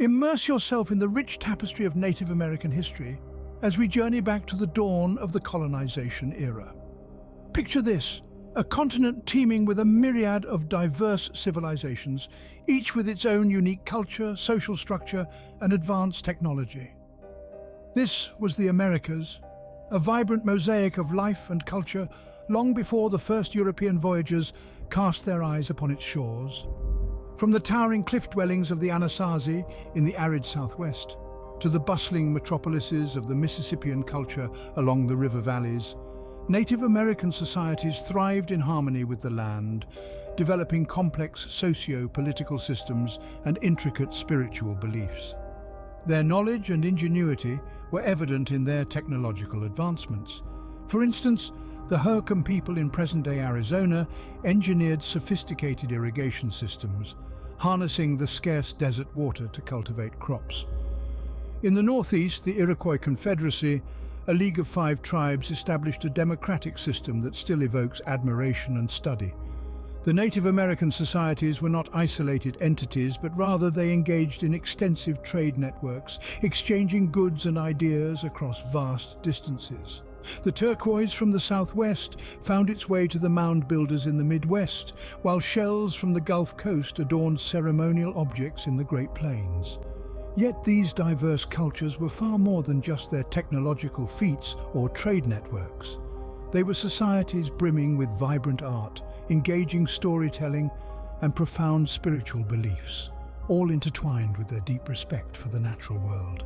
Immerse yourself in the rich tapestry of Native American history as we journey back to the dawn of the colonization era. Picture this, a continent teeming with a myriad of diverse civilizations, each with its own unique culture, social structure, and advanced technology. This was the Americas, a vibrant mosaic of life and culture long before the first European voyagers cast their eyes upon its shores. From the towering cliff dwellings of the Anasazi in the arid southwest, to the bustling metropolises of the Mississippian culture along the river valleys, Native American societies thrived in harmony with the land, developing complex socio-political systems and intricate spiritual beliefs. Their knowledge and ingenuity were evident in their technological advancements. For instance, the Hercom people in present-day Arizona engineered sophisticated irrigation systems, harnessing the scarce desert water to cultivate crops. In the northeast, the Iroquois Confederacy, a league of 5 tribes, established a democratic system that still evokes admiration and study. The Native American societies were not isolated entities, but rather they engaged in extensive trade networks, exchanging goods and ideas across vast distances. The turquoise from the southwest found its way to the mound builders in the Midwest, while shells from the Gulf Coast adorned ceremonial objects in the Great Plains. Yet these diverse cultures were far more than just their technological feats or trade networks. They were societies brimming with vibrant art, engaging storytelling, and profound spiritual beliefs, all intertwined with their deep respect for the natural world.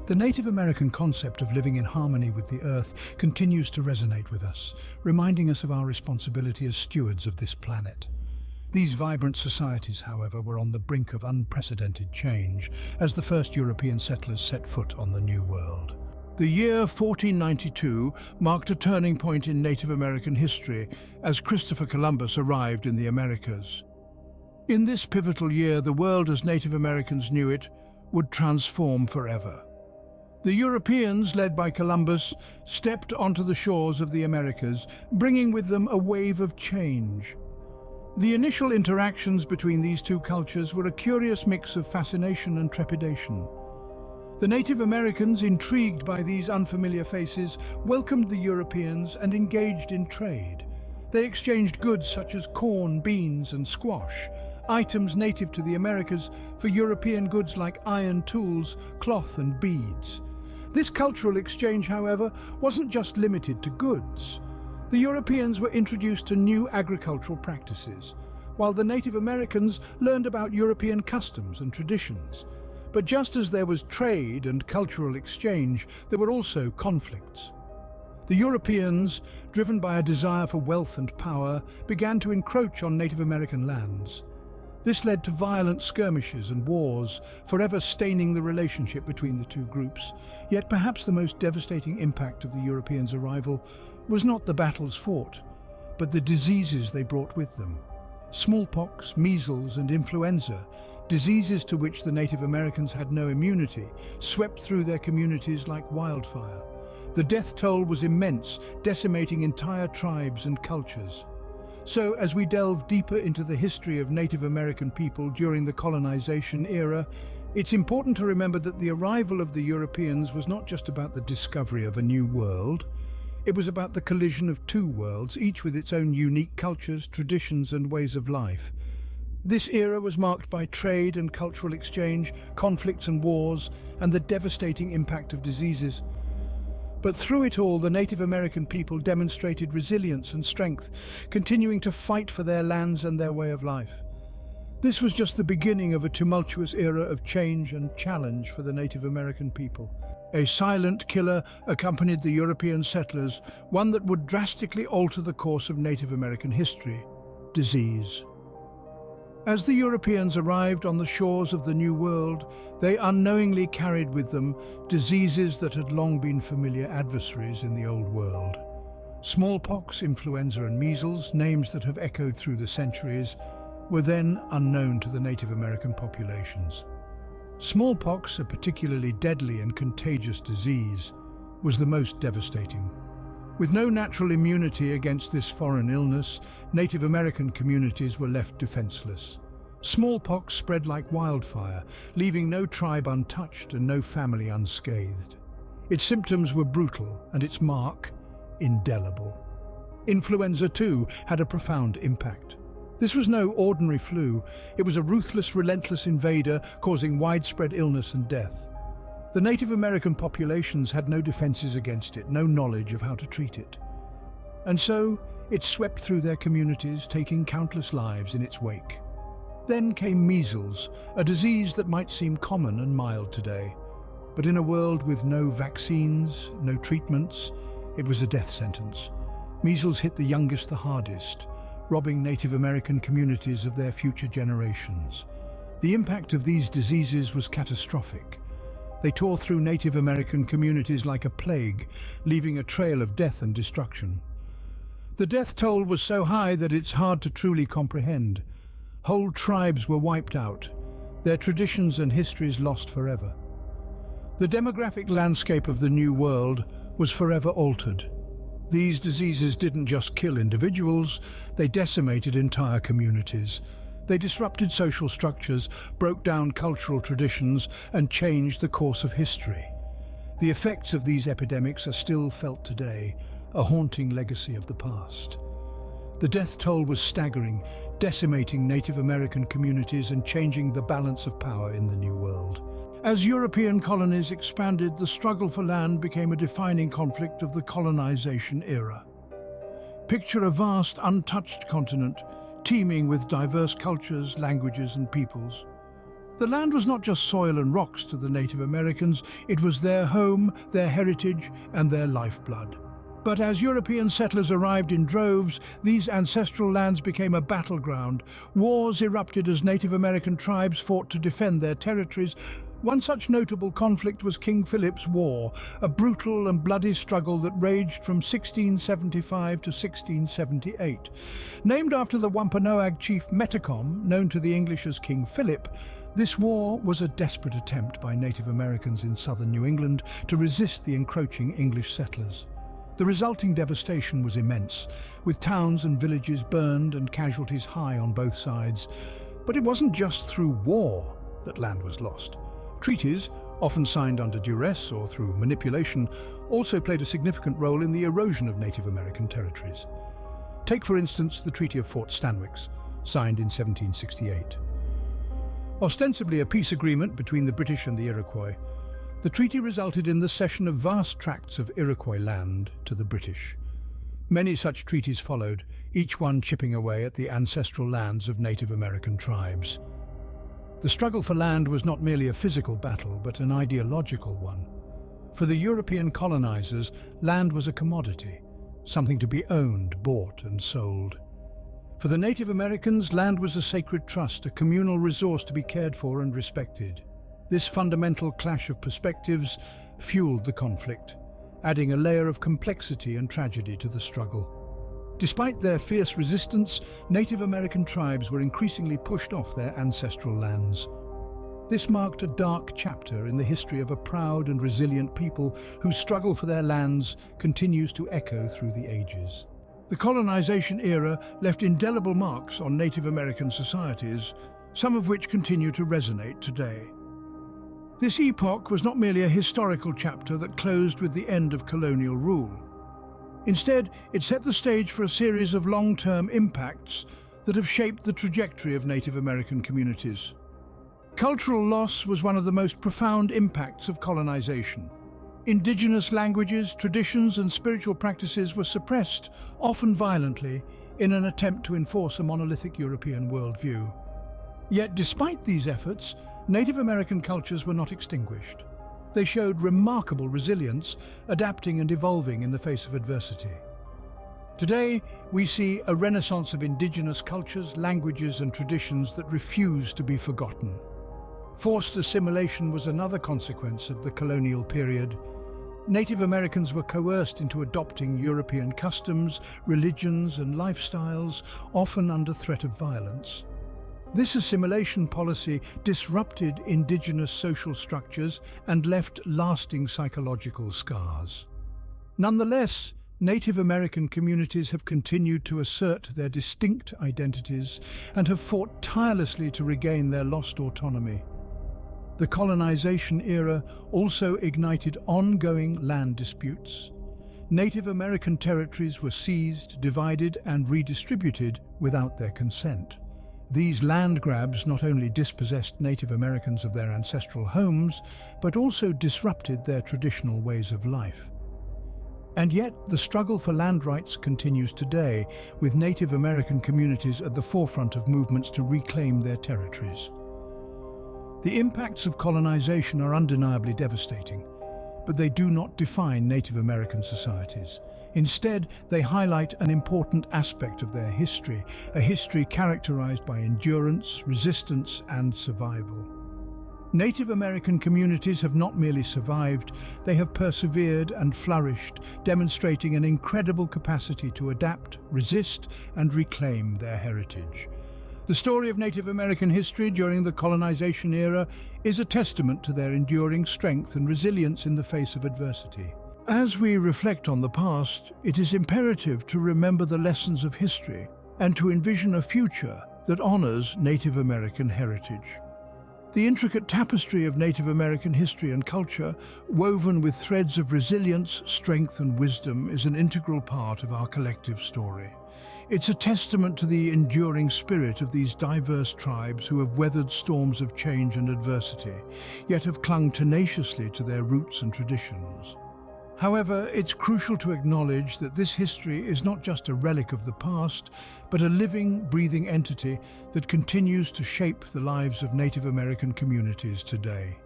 The Native American concept of living in harmony with the earth continues to resonate with us, reminding us of our responsibility as stewards of this planet. These vibrant societies, however, were on the brink of unprecedented change as the first European settlers set foot on the New World. The year 1492 marked a turning point in Native American history as Christopher Columbus arrived in the Americas. In this pivotal year, the world as Native Americans knew it would transform forever. The Europeans, led by Columbus, stepped onto the shores of the Americas, bringing with them a wave of change. The initial interactions between these two cultures were a curious mix of fascination and trepidation. The Native Americans, intrigued by these unfamiliar faces, welcomed the Europeans and engaged in trade. They exchanged goods such as corn, beans, and squash, items native to the Americas, for European goods like iron tools, cloth, and beads. This cultural exchange, however, wasn't just limited to goods. The Europeans were introduced to new agricultural practices, while the Native Americans learned about European customs and traditions. But just as there was trade and cultural exchange, there were also conflicts. The Europeans, driven by a desire for wealth and power, began to encroach on Native American lands. This led to violent skirmishes and wars, forever staining the relationship between the two groups. Yet perhaps the most devastating impact of the Europeans' arrival was not the battles fought, but the diseases they brought with them. Smallpox, measles, and influenza, diseases to which the Native Americans had no immunity, swept through their communities like wildfire. The death toll was immense, decimating entire tribes and cultures. So, as we delve deeper into the history of Native American people during the colonization era, it's important to remember that the arrival of the Europeans was not just about the discovery of a new world. It was about the collision of two worlds, each with its own unique cultures, traditions, and ways of life. This era was marked by trade and cultural exchange, conflicts and wars, and the devastating impact of diseases. But through it all, the Native American people demonstrated resilience and strength, continuing to fight for their lands and their way of life. This was just the beginning of a tumultuous era of change and challenge for the Native American people. A silent killer accompanied the European settlers, one that would drastically alter the course of Native American history: disease. As the Europeans arrived on the shores of the New World, they unknowingly carried with them diseases that had long been familiar adversaries in the Old World. Smallpox, influenza, and measles, names that have echoed through the centuries, were then unknown to the Native American populations. Smallpox, a particularly deadly and contagious disease, was the most devastating. With no natural immunity against this foreign illness, Native American communities were left defenseless. Smallpox spread like wildfire, leaving no tribe untouched and no family unscathed. Its symptoms were brutal and its mark indelible. Influenza, too, had a profound impact. This was no ordinary flu. It was a ruthless, relentless invader causing widespread illness and death. The Native American populations had no defenses against it, no knowledge of how to treat it. And so, it swept through their communities, taking countless lives in its wake. Then came measles, a disease that might seem common and mild today. But in a world with no vaccines, no treatments, it was a death sentence. Measles hit the youngest the hardest, robbing Native American communities of their future generations. The impact of these diseases was catastrophic. They tore through Native American communities like a plague, leaving a trail of death and destruction. The death toll was so high that it's hard to truly comprehend. Whole tribes were wiped out, their traditions and histories lost forever. The demographic landscape of the New World was forever altered. These diseases didn't just kill individuals, they decimated entire communities. They disrupted social structures, broke down cultural traditions, and changed the course of history. The effects of these epidemics are still felt today, a haunting legacy of the past. The death toll was staggering, decimating Native American communities and changing the balance of power in the New World. As European colonies expanded, the struggle for land became a defining conflict of the colonization era. Picture a vast, untouched continent, teeming with diverse cultures, languages, and peoples. The land was not just soil and rocks to the Native Americans, it was their home, their heritage, and their lifeblood. But as European settlers arrived in droves, these ancestral lands became a battleground. Wars erupted as Native American tribes fought to defend their territories. One such notable conflict was King Philip's War, a brutal and bloody struggle that raged from 1675 to 1678. Named after the Wampanoag chief Metacom, known to the English as King Philip, this war was a desperate attempt by Native Americans in southern New England to resist the encroaching English settlers. The resulting devastation was immense, with towns and villages burned and casualties high on both sides. But it wasn't just through war that land was lost. Treaties, often signed under duress or through manipulation, also played a significant role in the erosion of Native American territories. Take, for instance, the Treaty of Fort Stanwix, signed in 1768. Ostensibly a peace agreement between the British and the Iroquois, the treaty resulted in the cession of vast tracts of Iroquois land to the British. Many such treaties followed, each one chipping away at the ancestral lands of Native American tribes. The struggle for land was not merely a physical battle, but an ideological one. For the European colonizers, land was a commodity, something to be owned, bought, and sold. For the Native Americans, land was a sacred trust, a communal resource to be cared for and respected. This fundamental clash of perspectives fueled the conflict, adding a layer of complexity and tragedy to the struggle. Despite their fierce resistance, Native American tribes were increasingly pushed off their ancestral lands. This marked a dark chapter in the history of a proud and resilient people whose struggle for their lands continues to echo through the ages. The colonization era left indelible marks on Native American societies, some of which continue to resonate today. This epoch was not merely a historical chapter that closed with the end of colonial rule. Instead, it set the stage for a series of long-term impacts that have shaped the trajectory of Native American communities. Cultural loss was one of the most profound impacts of colonization. Indigenous languages, traditions, and spiritual practices were suppressed, often violently, in an attempt to enforce a monolithic European worldview. Yet, despite these efforts, Native American cultures were not extinguished. They showed remarkable resilience, adapting and evolving in the face of adversity. Today, we see a renaissance of indigenous cultures, languages, and traditions that refuse to be forgotten. Forced assimilation was another consequence of the colonial period. Native Americans were coerced into adopting European customs, religions, and lifestyles, often under threat of violence. This assimilation policy disrupted indigenous social structures and left lasting psychological scars. Nonetheless, Native American communities have continued to assert their distinct identities and have fought tirelessly to regain their lost autonomy. The colonization era also ignited ongoing land disputes. Native American territories were seized, divided, and redistributed without their consent. These land grabs not only dispossessed Native Americans of their ancestral homes, but also disrupted their traditional ways of life. And yet, the struggle for land rights continues today, with Native American communities at the forefront of movements to reclaim their territories. The impacts of colonization are undeniably devastating, but they do not define Native American societies. Instead, they highlight an important aspect of their history, a history characterized by endurance, resistance, and survival. Native American communities have not merely survived, they have persevered and flourished, demonstrating an incredible capacity to adapt, resist, and reclaim their heritage. The story of Native American history during the colonization era is a testament to their enduring strength and resilience in the face of adversity. As we reflect on the past, it is imperative to remember the lessons of history and to envision a future that honors Native American heritage. The intricate tapestry of Native American history and culture, woven with threads of resilience, strength, and wisdom, is an integral part of our collective story. It's a testament to the enduring spirit of these diverse tribes who have weathered storms of change and adversity, yet have clung tenaciously to their roots and traditions. However, it's crucial to acknowledge that this history is not just a relic of the past, but a living, breathing entity that continues to shape the lives of Native American communities today.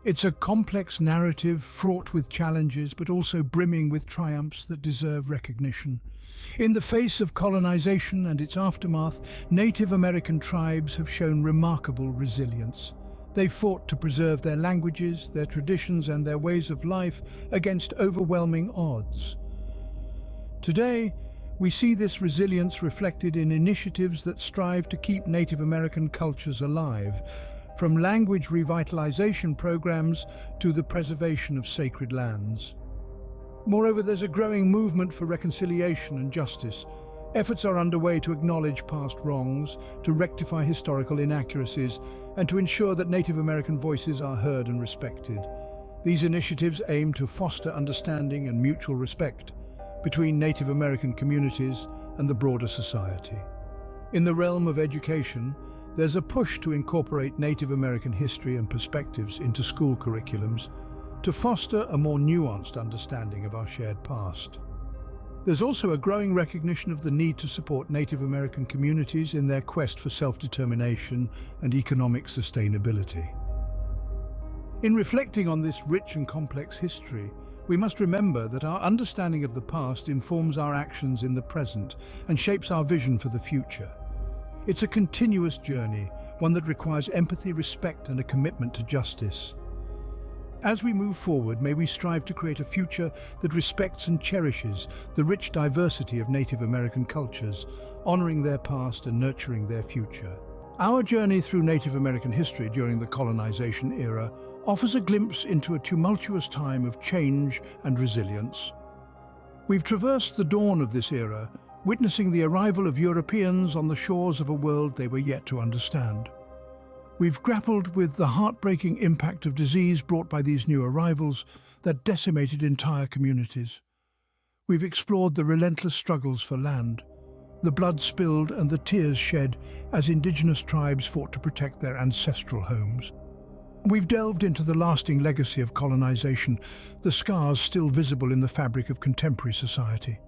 It's a complex narrative fraught with challenges, but also brimming with triumphs that deserve recognition. In the face of colonization and its aftermath, Native American tribes have shown remarkable resilience. They fought to preserve their languages, their traditions, and their ways of life against overwhelming odds. Today, we see this resilience reflected in initiatives that strive to keep Native American cultures alive, from language revitalization programs to the preservation of sacred lands. Moreover, there's a growing movement for reconciliation and justice. Efforts are underway to acknowledge past wrongs, to rectify historical inaccuracies, and to ensure that Native American voices are heard and respected. These initiatives aim to foster understanding and mutual respect between Native American communities and the broader society. In the realm of education, there's a push to incorporate Native American history and perspectives into school curriculums to foster a more nuanced understanding of our shared past. There's also a growing recognition of the need to support Native American communities in their quest for self-determination and economic sustainability. In reflecting on this rich and complex history, we must remember that our understanding of the past informs our actions in the present and shapes our vision for the future. It's a continuous journey, one that requires empathy, respect, and a commitment to justice. As we move forward, may we strive to create a future that respects and cherishes the rich diversity of Native American cultures, honoring their past and nurturing their future. Our journey through Native American history during the colonization era offers a glimpse into a tumultuous time of change and resilience. We've traversed the dawn of this era, witnessing the arrival of Europeans on the shores of a world they were yet to understand. We've grappled with the heartbreaking impact of disease brought by these new arrivals that decimated entire communities. We've explored the relentless struggles for land, the blood spilled and the tears shed as Indigenous tribes fought to protect their ancestral homes. We've delved into the lasting legacy of colonization, the scars still visible in the fabric of contemporary society.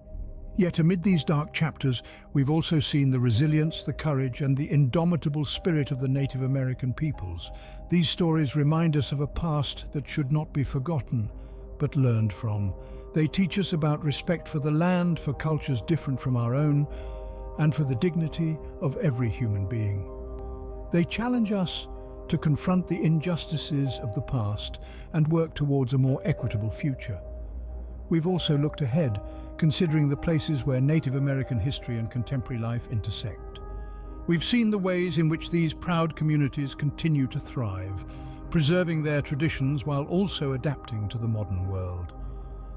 Yet amid these dark chapters, we've also seen the resilience, the courage, and the indomitable spirit of the Native American peoples. These stories remind us of a past that should not be forgotten, but learned from. They teach us about respect for the land, for cultures different from our own, and for the dignity of every human being. They challenge us to confront the injustices of the past and work towards a more equitable future. We've also looked ahead, considering the places where Native American history and contemporary life intersect. We've seen the ways in which these proud communities continue to thrive, preserving their traditions while also adapting to the modern world.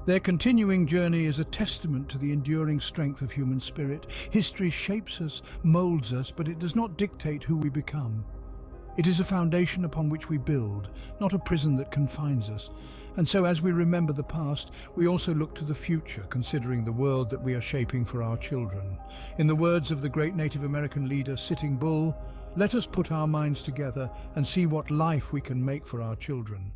Their continuing journey is a testament to the enduring strength of human spirit. History shapes us, molds us, but it does not dictate who we become. It is a foundation upon which we build, not a prison that confines us. And so as we remember the past, we also look to the future, considering the world that we are shaping for our children. In the words of the great Native American leader, Sitting Bull, let us put our minds together and see what life we can make for our children.